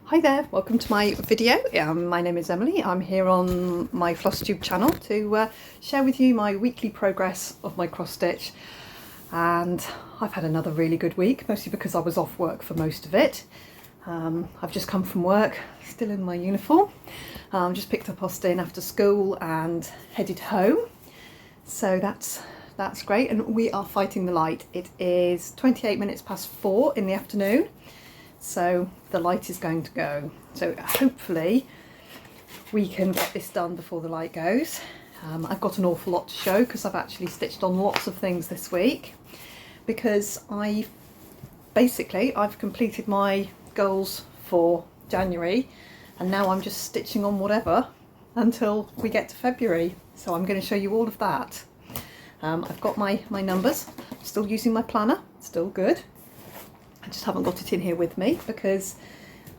Hi there, welcome to my video. My name is Emily. I'm here on my Flosstube channel to share with you my weekly progress of my cross stitch. And I've had another really good week, mostly because I was off work for most of it. I've just come from work, still in my uniform. Just picked up Austin after school and headed home. So that's great, and we are fighting the light. It is 28 minutes past 4 in the afternoon. So the light is going to go. So hopefully we can get this done before the light goes. I've got an awful lot to show because I've actually stitched on lots of things this week, because I've completed my goals for January, and now I'm just stitching on whatever until we get to February. So I'm going to show you all of that. I've got my numbers, still using my planner, still good. I just haven't got it in here with me because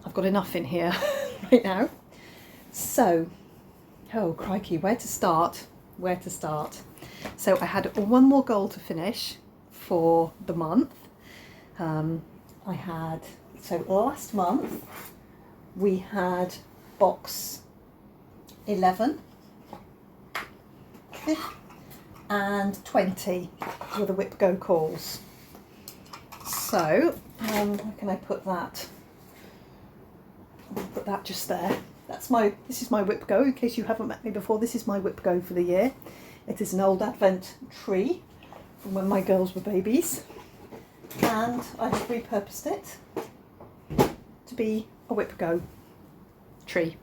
I've got enough in here right now. So, oh crikey, where to start? So I had one more goal to finish for the month. So last month we had box 11 and 20 were the Whip Go calls. So, where can I put that? I'll put that just there. This is my Whip Go, in case you haven't met me before. This is my Whip Go for the year. It is an old Advent tree from when my girls were babies, and I have repurposed it to be a Whip Go tree.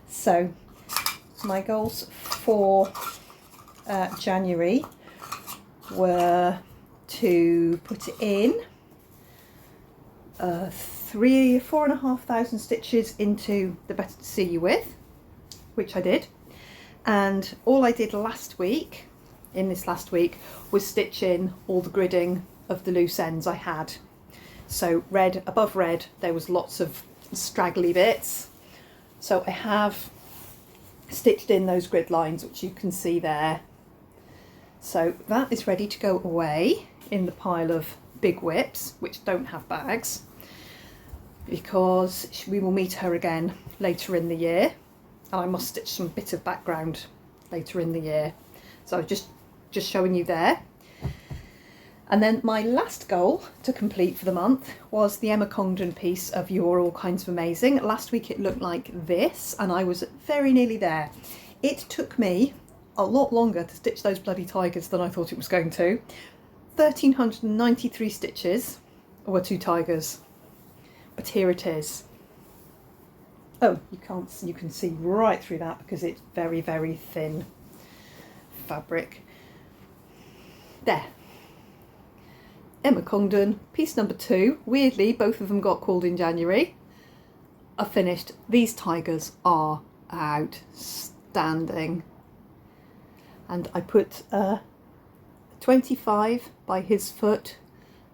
So, my goals for January were to put in 4,500 stitches into the Better to See You With, which I did. And all I did in this last week was stitch in all the gridding of the loose ends I had. So above red there was lots of straggly bits, so I have stitched in those grid lines which you can see there. So that is ready to go away in the pile of big whips which don't have bags, because we will meet her again later in the year, and I must stitch some bit of background later in the year. So just showing you there. And then my last goal to complete for the month was the Emma Congdon piece of You're All Kinds of Amazing. Last week it looked like this, and I was very nearly there. It took me a lot longer to stitch those bloody tigers than I thought it was going to. 1,393 stitches were 2 tigers, but here it is. Oh, you can see right through that because it's very, very thin fabric. There. Emma Congdon, piece number 2. Weirdly, both of them got called in January. Are finished. These tigers are outstanding. And I put 25 by his foot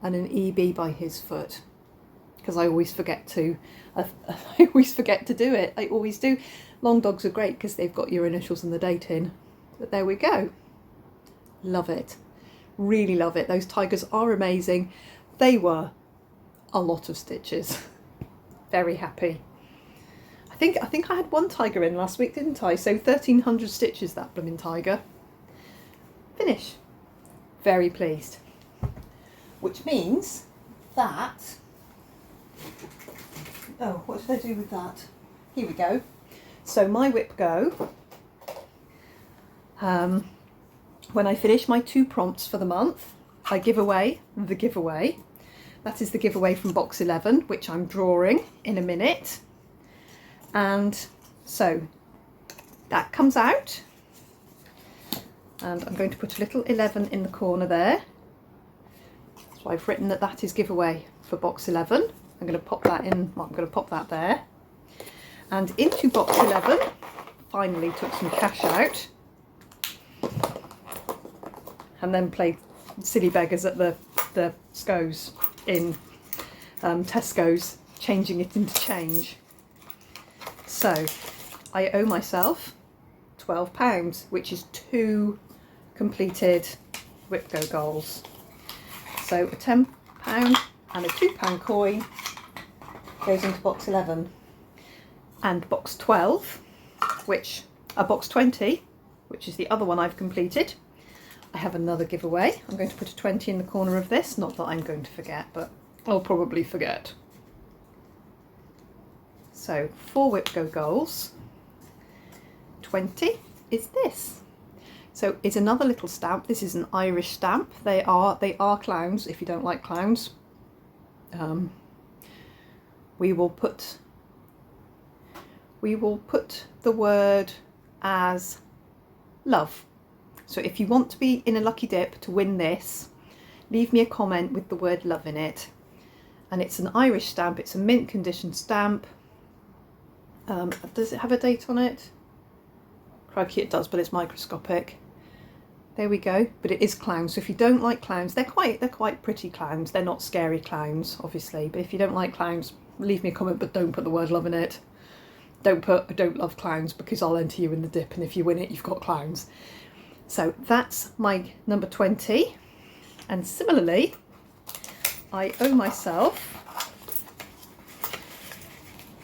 and an EB by his foot, because I always forget to do it. I always do. Long dogs are great because they've got your initials and the date in. But there we go. Love it. Really love it. Those tigers are amazing. They were a lot of stitches. Very happy. I think I had one tiger in last week, didn't I? So 1,300 stitches, that blooming tiger. Finish. Very pleased. Which means that, oh, what did I do with that? Here we go. So my Whip Go, when I finish my 2 prompts for the month, I give away the giveaway. That is the giveaway from box 11, which I'm drawing in a minute. And so that comes out. And I'm going to put a little 11 in the corner there. So I've written that is giveaway for box 11. I'm going to pop that in, well, I'm going to pop that there. And into box 11, finally took some cash out. And then played silly beggars at the Sco's in Tesco's, changing it into change. So I owe myself £12, which is 2 completed Whip Go goals. So a £10 and a £2 coin goes into box 11. and box 12, which box 20, which is the other one I've completed. I have another giveaway. I'm going to put a 20 in the corner of this, not that I'm going to forget, but I'll probably forget. So 4 Whip Go goals, 20 is this. So it's another little stamp. This is an Irish stamp. They are clowns. If you don't like clowns, we will put the word as love. So if you want to be in a lucky dip to win this, leave me a comment with the word love in it. And it's an Irish stamp. It's a mint condition stamp. Does it have a date on it? Crikey, it does, but it's microscopic. There we go. But it is clowns. So if you don't like clowns, they're quite pretty clowns. They're not scary clowns, obviously. But if you don't like clowns, leave me a comment, but don't put the word love in it. Don't put I don't love clowns, because I'll enter you in the dip, and if you win it, you've got clowns. So that's my number 20. And similarly, I owe myself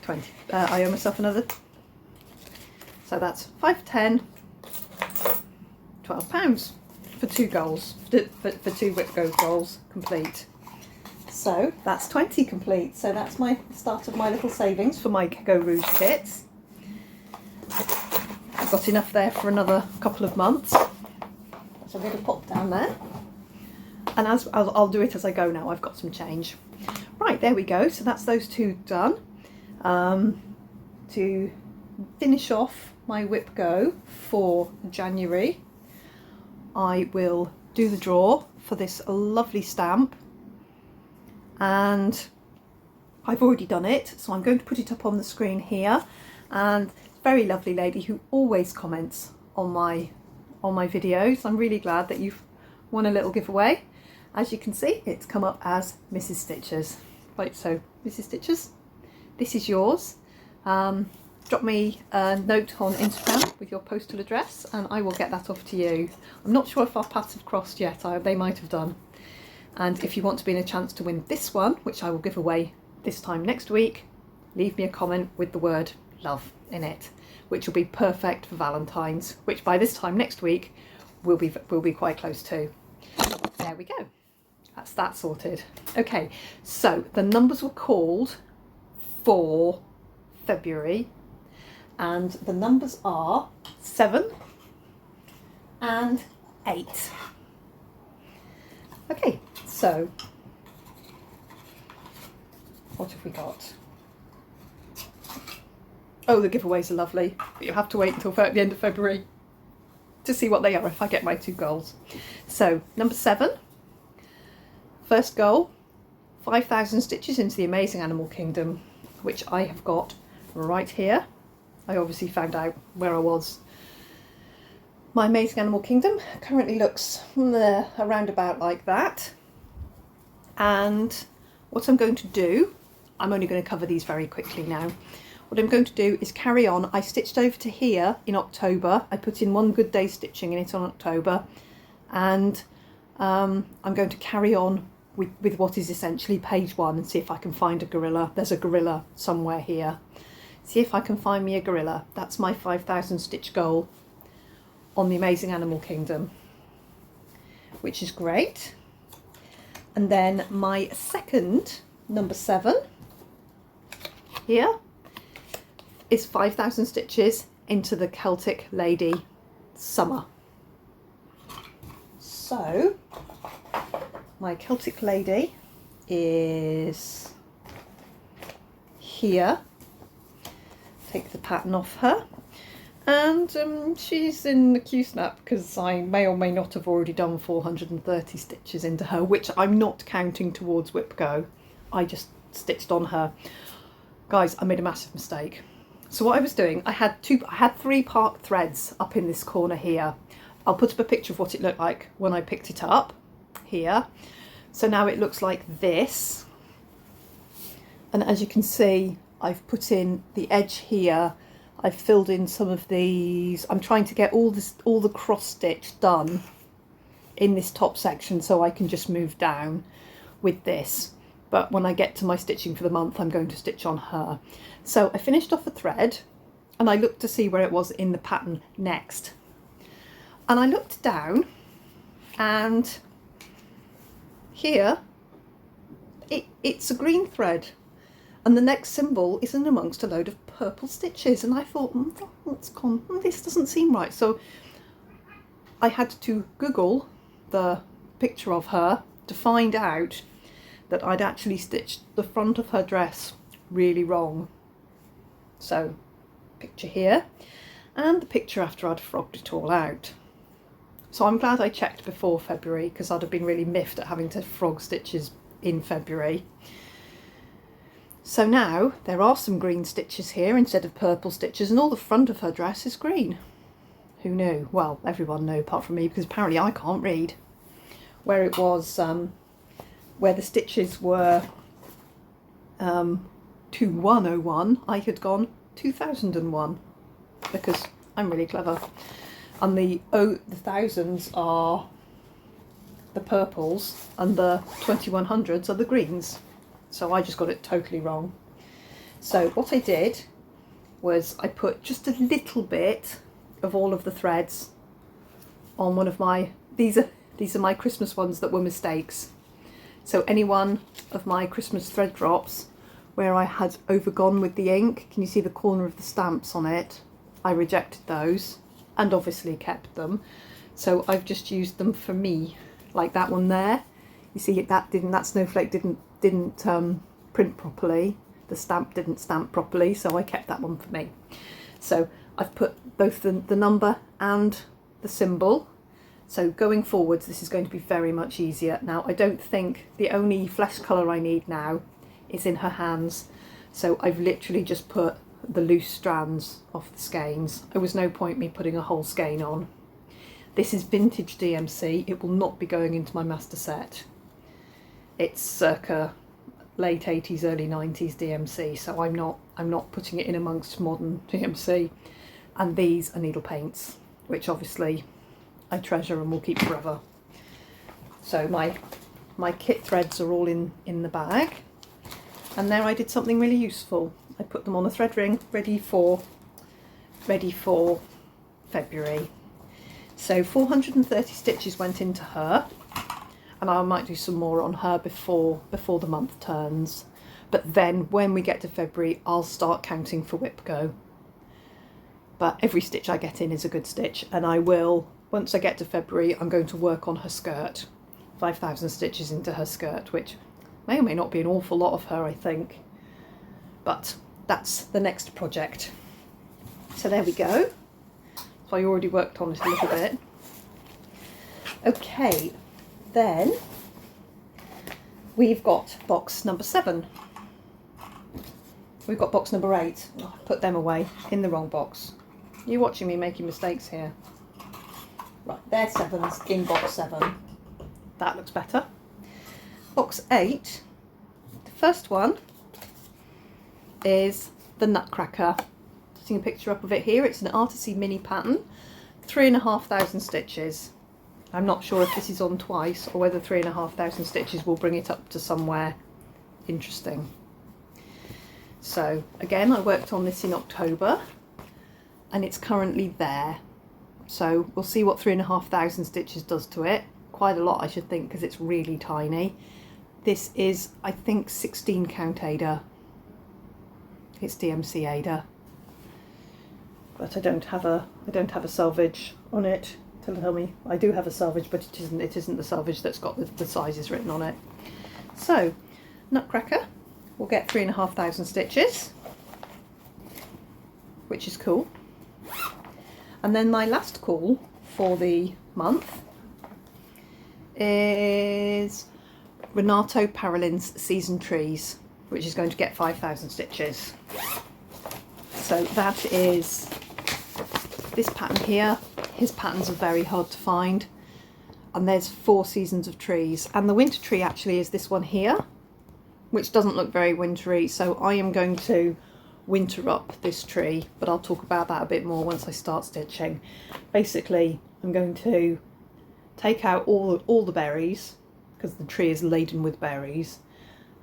20. I owe myself another. So that's 5, 10, 12 pounds for 2 goals, for 2 Whip Go goals complete. So that's 20 complete. So that's my start of my little savings for my Go Rouge kits. I've got enough there for another couple of months. So I'm going to pop down there. And as I'll do it as I go now, I've got some change. Right, there we go. So that's those 2 done. To finish off my Whip Go for January, I will do the draw for this lovely stamp, and I've already done it, so I'm going to put it up on the screen here. And very lovely lady who always comments on my videos. I'm really glad that you've won a little giveaway. As you can see, it's come up as Mrs. Stitches. Right, so Mrs. Stitches, this is yours. Drop me a note on Instagram with your postal address and I will get that off to you. I'm not sure if our paths have crossed yet. They might have done. And if you want to be in a chance to win this one, which I will give away this time next week, leave me a comment with the word love in it, which will be perfect for Valentine's, which by this time next week will be quite close to. There we go. That's that sorted. Okay, so the numbers were called for February, and the numbers are 7 and 8. Okay, so what have we got? Oh, the giveaways are lovely, but you'll have to wait until the end of February to see what they are if I get my 2 goals. So number 7, first goal, 5,000 stitches into the Amazing Animal Kingdom, which I have got right here. I obviously found out where I was. My Amazing Animal Kingdom currently looks around about like that. And what I'm going to do, I'm only going to cover these very quickly now. What I'm going to do is carry on. I stitched over to here in October. I put in one good day stitching in it on October. And I'm going to carry on with what is essentially page 1 and see if I can find a gorilla. There's a gorilla somewhere here. See if I can find me a gorilla. That's my 5,000 stitch goal on the Amazing Animal Kingdom, which is great. And then my second, number 7, here, is 5,000 stitches into the Celtic Lady Summer. So my Celtic Lady is here. Take the pattern off her, and she's in the Q-snap because I may or may not have already done 430 stitches into her, which I'm not counting towards Whip Go. I just stitched on her. Guys, I made a massive mistake. So what I was doing, I had 3 part threads up in this corner here. I'll put up a picture of what it looked like when I picked it up here. So now it looks like this, and as you can see, I've put in the edge here. I've filled in some of these. I'm trying to get all the cross stitch done in this top section so I can just move down with this. but when I get to my stitching for the month, I'm going to stitch on her. So I finished off a thread and I looked to see where it was in the pattern next. And I looked down, and here it's a green thread, and the next symbol is in amongst a load of purple stitches, and I thought, what's gone? This doesn't seem right. So I had to Google the picture of her to find out that I'd actually stitched the front of her dress really wrong. So picture here and the picture after I'd frogged it all out. So I'm glad I checked before February, because I'd have been really miffed at having to frog stitches in February. So now there are some green stitches here instead of purple stitches, and all the front of her dress is green. Who knew? Well, everyone knew apart from me, because apparently I can't read. Where it was, where the stitches were 2101, I had gone 2001, because I'm really clever. And the thousands are the purples and the 2100s are the greens. So I just got it totally wrong. So what I did was I put just a little bit of all of the threads on one of my, these are my Christmas ones that were mistakes. So any one of my Christmas thread drops where I had overgone with the ink, can you see the corner of the stamps on it? I rejected those and obviously kept them. So I've just used them for me, like that one there. You see that snowflake didn't print properly. The stamp didn't stamp properly, so I kept that one for me. So I've put both the number and the symbol. So going forwards, this is going to be very much easier. Now, I don't think the only flesh colour I need now is in her hands. So I've literally just put the loose strands off the skeins. There was no point me putting a whole skein on. This is vintage DMC. It will not be going into my master set. It's circa late 80s, early 90s DMC, so I'm not putting it in amongst modern DMC. And these are needle paints, which obviously I treasure and will keep forever. So my kit threads are all in the bag, and there I did something really useful. I put them on a thread ring ready for February. So 430 stitches went into her, and I might do some more on her before the month turns. But then when we get to February, I'll start counting for whip go. But every stitch I get in is a good stitch, and I will, once I get to February, I'm going to work on her skirt. 5,000 stitches into her skirt, which may or may not be an awful lot of her, I think. But that's the next project. So there we go. So I already worked on it a little bit. Okay, then we've got box number 7. We've got box number 8. Oh, I put them away in the wrong box. You're watching me making mistakes here. Right, there's 7s in box 7. That looks better. Box 8, the first one is the Nutcracker. Putting a picture up of it here. It's an Artisy mini pattern, 3,500 stitches. I'm not sure if this is on twice or whether 3,500 stitches will bring it up to somewhere interesting. So again, I worked on this in October and it's currently there. So we'll see what 3,500 stitches does to it. Quite a lot, I should think, because it's really tiny. This is, I think, 16 count Ada. It's DMC Ada, but I don't have a selvage on it to tell me. I do have a selvage, but it isn't the selvage that's got the sizes written on it. So Nutcracker will get 3,500 stitches, which is cool. And then my last call for the month is Renato Paralin's Season Trees, which is going to get 5,000 stitches. So that is this pattern here. His patterns are very hard to find, and there's 4 seasons of trees, and the winter tree actually is this one here, which doesn't look very wintry, so I am going to winter up this tree, but I'll talk about that a bit more once I start stitching. Basically, I'm going to take out all the berries, because the tree is laden with berries,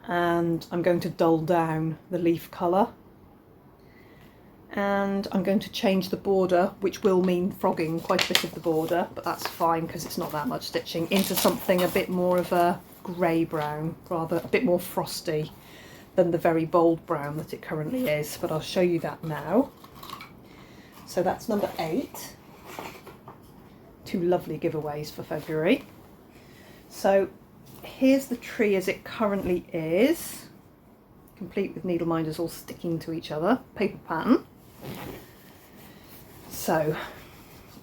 and I'm going to dull down the leaf colour, and I'm going to change the border, which will mean frogging quite a bit of the border, but that's fine because it's not that much stitching, into something a bit more of a grey brown, rather a bit more frosty than the very bold brown that it currently is, but I'll show you that now. So that's number 8. 2 lovely giveaways for February. So here's the tree as it currently is, complete with needle minders all sticking to each other, paper pattern. So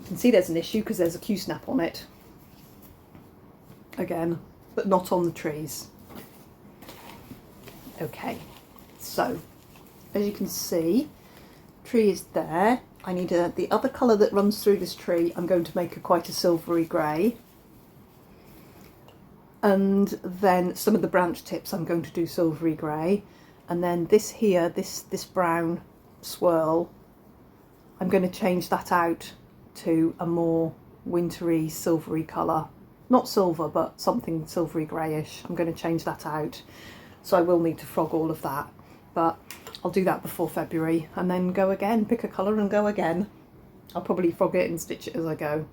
you can see there's an issue because there's a Q-snap on it again, but not on the trees. Okay, so as you can see, tree is there. I need the other colour that runs through this tree. I'm going to make quite a silvery grey, and then some of the branch tips I'm going to do silvery grey, and then this here, this brown swirl, I'm going to change that out to a more wintry silvery colour. Not silver, but something silvery greyish. I'm going to change that out, so I will need to frog all of that, but I'll do that before February and then go again, pick a colour and go again. I'll probably frog it and stitch it as I go.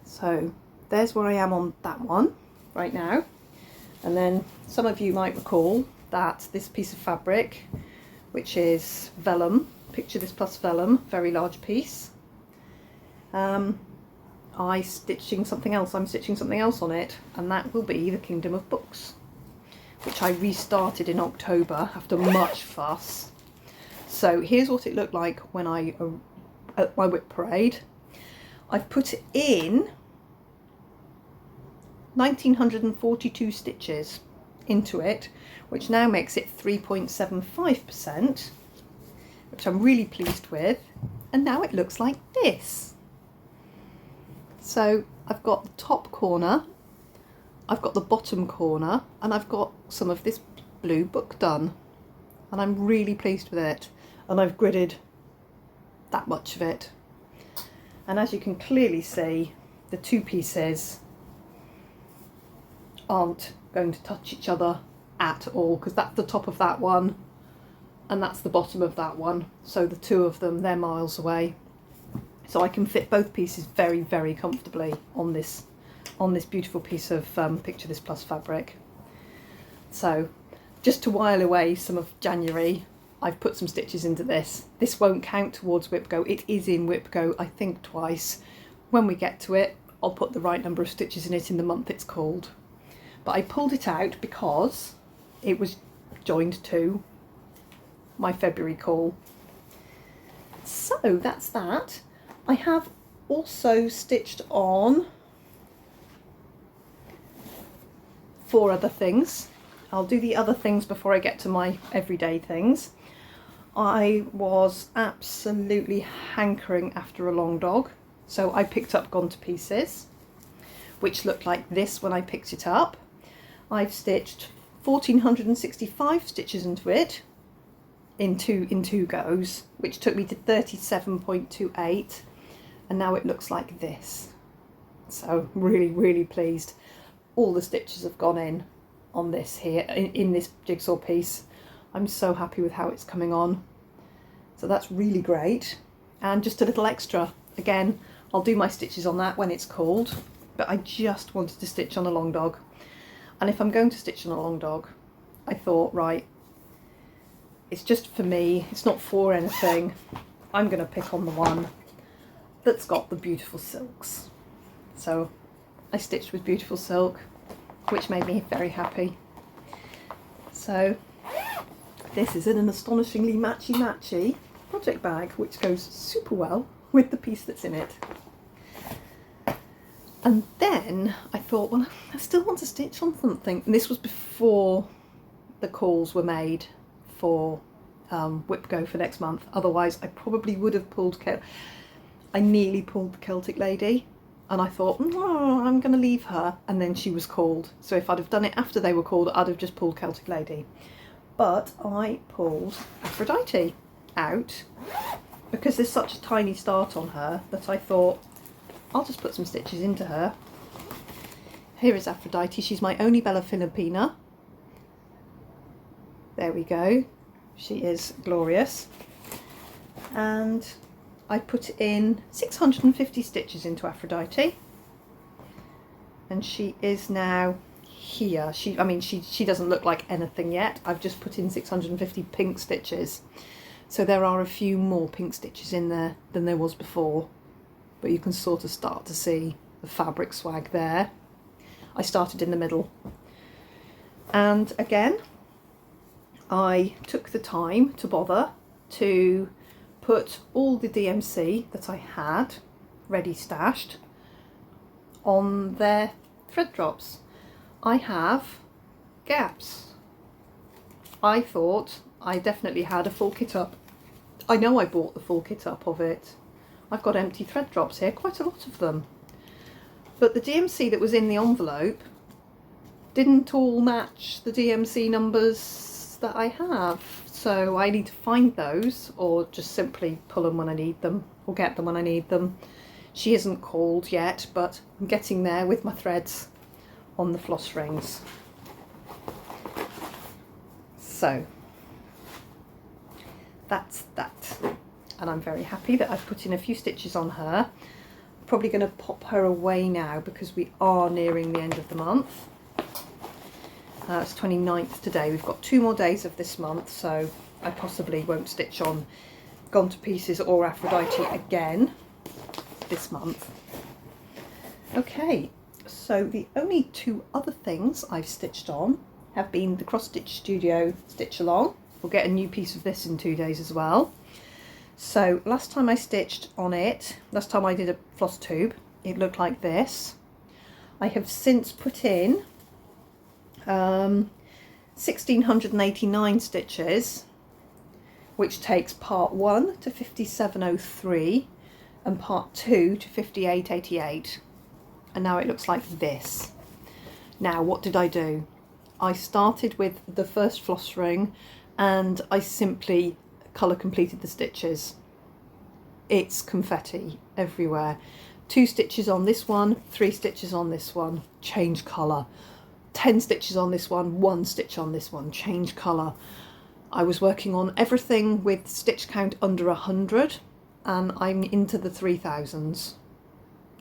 So there's where I am on that one right now. And then some of you might recall that this piece of fabric, which is vellum, picture this plus vellum, very large piece, I'm stitching something else on it, and that will be the Kingdom of Books, which I restarted in October after much fuss. So here's what it looked like when at my whip parade. I've put in 1942 stitches into it, which now makes it 3.75%, which I'm really pleased with, and now it looks like this. So I've got the top corner, I've got the bottom corner, and I've got some of this blue book done, and I'm really pleased with it, and I've gridded that much of it, and as you can clearly see, the 2 pieces aren't going to touch each other at all, because that's the top of that one and that's the bottom of that one, so the 2 of them, they're miles away, so I can fit both pieces very, very comfortably on this beautiful piece of Picture This Plus fabric. So just to while away some of January, I've put some stitches into this. This won't count towards Whip Go. It is in Whip Go, I think, twice. When we get to it, I'll put the right number of stitches in it in the month it's called. But I pulled it out because it was joined to my February call. So that's that. I have also stitched on 4 other things. I'll do the other things before I get to my everyday things. I was absolutely hankering after a long dog, so I picked up Gone to Pieces, which looked like this when I picked it up. I've stitched 1465 stitches into it in two goes, which took me to 37.28, and now it looks like this. So really, really pleased. All the stitches have gone in on this here, in this jigsaw piece. I'm so happy with how it's coming on. So that's really great. And just a little extra. Again, I'll do my stitches on that when it's called, but I just wanted to stitch on a long dog. And if I'm going to stitch on a long dog, I thought, right, it's just for me, it's not for anything. I'm going to pick on the one that's got the beautiful silks. So I stitched with beautiful silk, which made me very happy. So this is in an astonishingly matchy project bag, which goes super well with the piece that's in it. And then I thought, well, I still want to stitch on something. And this was before the calls were made for Whip Go for next month. Otherwise, I probably would have pulled, I nearly pulled the Celtic Lady. And I thought, oh, I'm going to leave her. And then she was called. So if I'd have done it after they were called, I'd have just pulled Celtic Lady. But I pulled Aphrodite out because there's such a tiny start on her that I thought, I'll just put some stitches into her. Here is Aphrodite. She's my only Bella Filipina. There we go. She is glorious. And I put in 650 stitches into Aphrodite, and she is now here. She doesn't look like anything yet. I've just put in 650 pink stitches, so there are a few more pink stitches in there than there was before, but you can sort of start to see the fabric swag there. I started in the middle, and again I took the time to bother to put all the DMC that I had ready stashed on their thread drops. I have gaps. I thought I definitely had a full kit up. I know I bought the full kit up of it. I've got empty thread drops here, quite a lot of them. But the DMC that was in the envelope didn't all match the DMC numbers that I have. So I need to find those, or just simply pull them when I need them, or get them when I need them. She isn't called yet, but I'm getting there with my threads on the floss rings. So that's that. And I'm very happy that I've put in a few stitches on her. Probably going to pop her away now because we are nearing the end of the month. It's 29th today. We've got 2 more days of this month, so I possibly won't stitch on Gone to Pieces or Aphrodite again this month. Okay, so the only 2 other things I've stitched on have been the Cross Stitch Studio Stitch Along. We'll get a new piece of this in 2 days as well. So last time I stitched on it, last time I did a Flosstube, it looked like this. I have since put in 1689 stitches, which takes part 1 to 5703 and part 2 to 5888, and now it looks like this. Now what did I do? I started with the first floss ring and I simply colour completed the stitches. It's confetti everywhere. 2 stitches on this one, 3 stitches on this one, change colour. 10 stitches on this one, 1 stitch on this one, change colour. I was working on everything with stitch count under 100, and I'm into the 3000s,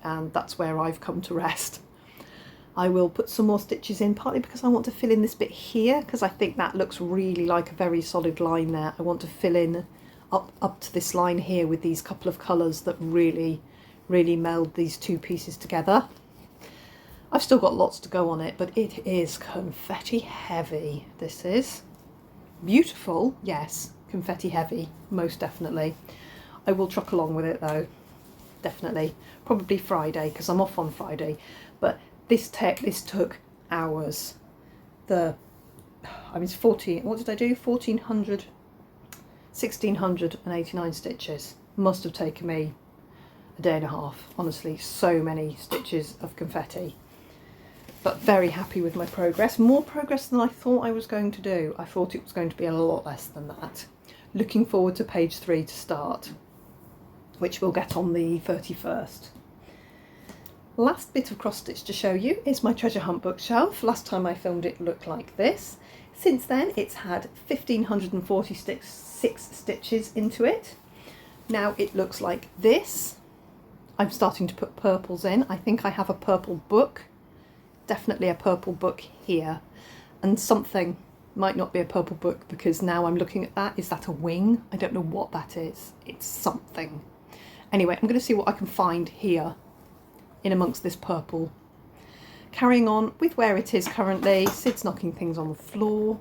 and that's where I've come to rest. I will put some more stitches in, partly because I want to fill in this bit here, because I think that looks really like a very solid line there. I want to fill in up to this line here with these couple of colours that really meld these 2 pieces together. I've still got lots to go on it, but it is confetti heavy. This is beautiful, yes, confetti heavy, most definitely. I will truck along with it though, definitely. Probably Friday, because I'm off on Friday, but this took hours. It's 14, what did I do? 1689 stitches. Must have taken me a day and a half, honestly, so many stitches of confetti. But very happy with my progress. More progress than I thought I was going to do. I thought it was going to be a lot less than that. Looking forward to page 3 to start, which we'll get on the 31st. Last bit of cross stitch to show you is my treasure hunt bookshelf. Last time I filmed it looked like this. Since then it's had 1546 stitches into it. Now it looks like this. I'm starting to put purples in. I think I have a purple book. Definitely a purple book here. And something might not be a purple book, because now I'm looking at that. Is that a wing? I don't know what that is. It's something. Anyway, I'm going to see what I can find here in amongst this purple. Carrying on with where it is currently. Sid's knocking things on the floor.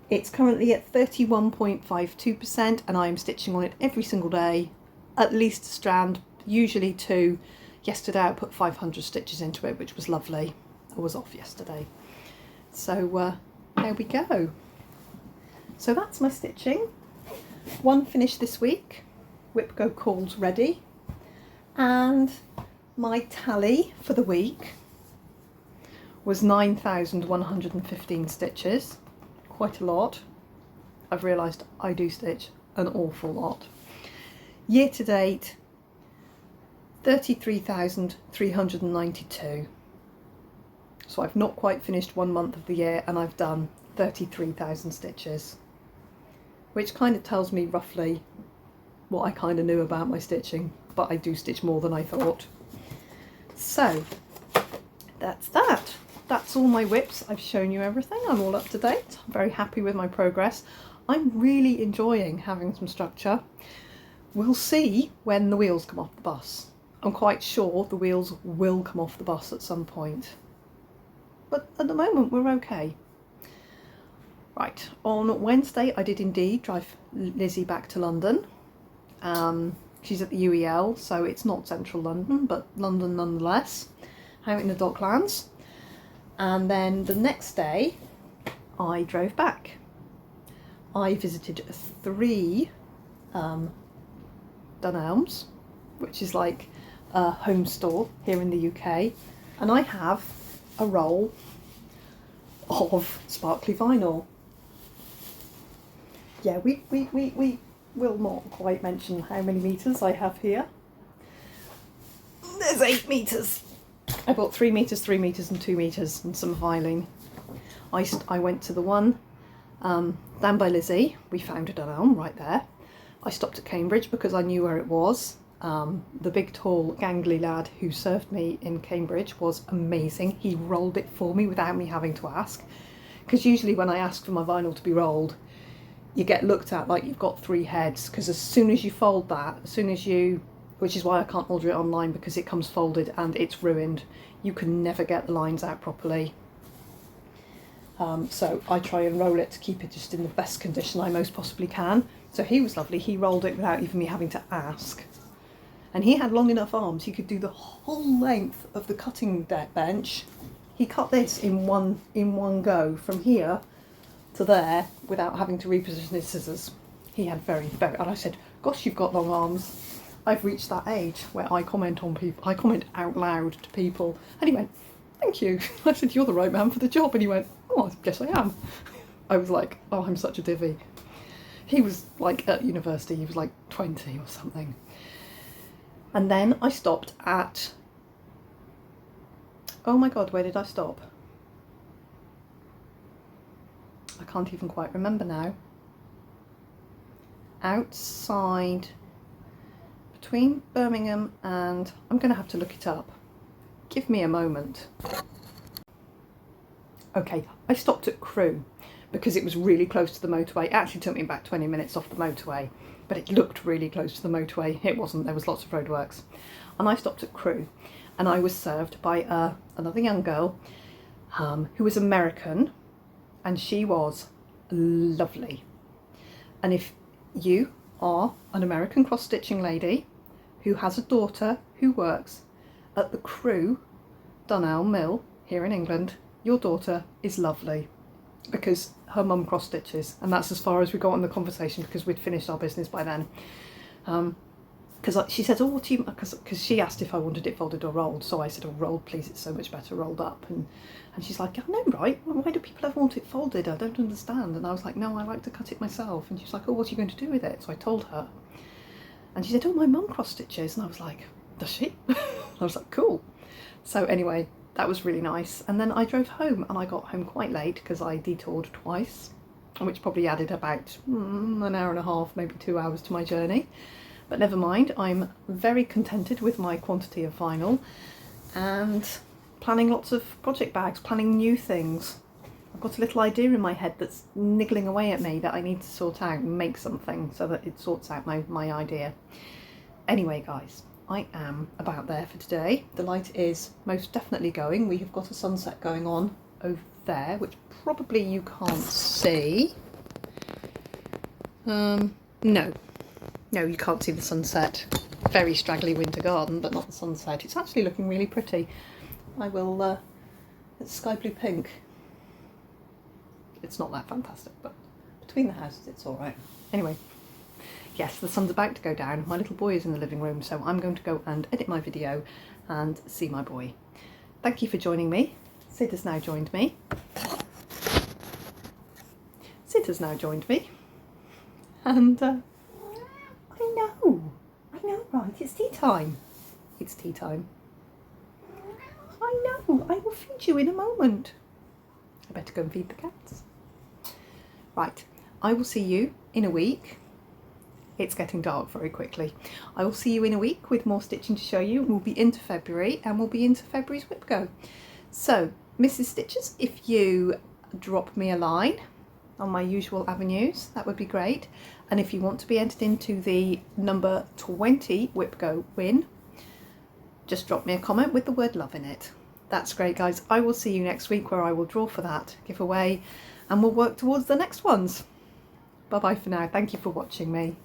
It's currently at 31.52% and I'm stitching on it every single day. At least a strand, usually 2. Yesterday I put 500 stitches into it, which was lovely. I was off yesterday. So there we go. So that's my stitching. 1 finished this week. Whip Go Call's ready. And my tally for the week was 9,115 stitches. Quite a lot. I've realised I do stitch an awful lot. Year to date, 33,392. So I've not quite finished 1 month of the year and I've done 33,000 stitches, which kind of tells me roughly what I kind of knew about my stitching, but I do stitch more than I thought. So that's that. That's all my whips. I've shown you everything. I'm all up to date. I'm very happy with my progress. I'm really enjoying having some structure. We'll see when the wheels come off the bus. I'm quite sure the wheels will come off the bus at some point, but at the moment we're okay. Right, on Wednesday I did indeed drive Lizzie back to London. She's at the UEL, so it's not central London, but London nonetheless, out in the Docklands. And then the next day I drove back. I visited 3 Dunelms, which is like a home store here in the UK, and I have a roll of sparkly vinyl. Yeah, we will not quite mention how many metres I have here. There's 8 metres. I bought 3 metres, 3 metres and 2 metres and some Viling. I went to the one down by Lizzie. We found a Dunelm right there. I stopped at Cambridge because I knew where it was. The big tall gangly lad who served me in Cambridge was amazing. He rolled it for me without me having to ask, because usually when I ask for my vinyl to be rolled, you get looked at like you've got 3 heads, because as soon as you fold that, which is why I can't order it online, because it comes folded and it's ruined. You can never get the lines out properly. So I try and roll it to keep it just in the best condition I most possibly can. So he was lovely. He rolled it without even me having to ask. And he had long enough arms, he could do the whole length of the cutting bench. He cut this in one go from here to there without having to reposition his scissors. He had very, and I said, gosh, you've got long arms. I've reached that age where I comment on people, I comment out loud to people. And he went, thank you. I said, you're the right man for the job. And he went, oh, I guess I am. I was like, oh, I'm such a divvy. He was like at university, he was like 20 or something. And then I stopped at, oh my God, where did I stop? I can't even quite remember now. Outside, between Birmingham and, I'm going to have to look it up. Give me a moment. Okay, I stopped at Crewe because it was really close to the motorway. It actually took me about 20 minutes off the motorway, but it looked really close to the motorway. It wasn't, there was lots of roadworks. And I stopped at Crewe and I was served by another young girl who was American, and she was lovely. And if you are an American cross-stitching lady who has a daughter who works at the Crewe Dunelm Mill here in England, your daughter is lovely, because her mum cross stitches, and that's as far as we got in the conversation because we'd finished our business by then. Because she said, oh, what do you, because she asked if I wanted it folded or rolled, so I said, oh, rolled please, it's so much better rolled up. And she's like, I know, right, why do people ever want it folded? I don't understand. And I was like, no, I like to cut it myself. And she's like, oh, what are you going to do with it? So I told her, and she said, oh, my mum cross stitches. And I was like, does she? I was like, cool. So anyway, that was really nice. And then I drove home, and I got home quite late because I detoured twice, which probably added about an hour and a half, maybe 2 hours to my journey. But never mind, I'm very contented with my quantity of vinyl and planning lots of project bags, planning new things. I've got a little idea in my head that's niggling away at me that I need to sort out and make something so that it sorts out my idea. Anyway, guys, I am about there for today. The light is most definitely going. We have got a sunset going on over there, which probably you can't see. No, you can't see the sunset. Very straggly winter garden, but not the sunset. It's actually looking really pretty. I will, it's sky blue pink. It's not that fantastic, but between the houses it's all right. Anyway, yes, the sun's about to go down. My little boy is in the living room, so I'm going to go and edit my video and see my boy. Thank you for joining me. Sid has now joined me. And I know, right, it's tea time. It's tea time. I know, I will feed you in a moment. I better go and feed the cats. Right, I will see you in a week. It's getting dark very quickly. I will see you in a week with more stitching to show you. We'll be into February, and we'll be into February's whip go. So, Mrs. Stitchers, if you drop me a line on my usual avenues, that would be great. And if you want to be entered into the number 20 whip go win, just drop me a comment with the word love in it. That's great, guys. I will see you next week, where I will draw for that giveaway and we'll work towards the next ones. Bye bye for now. Thank you for watching me.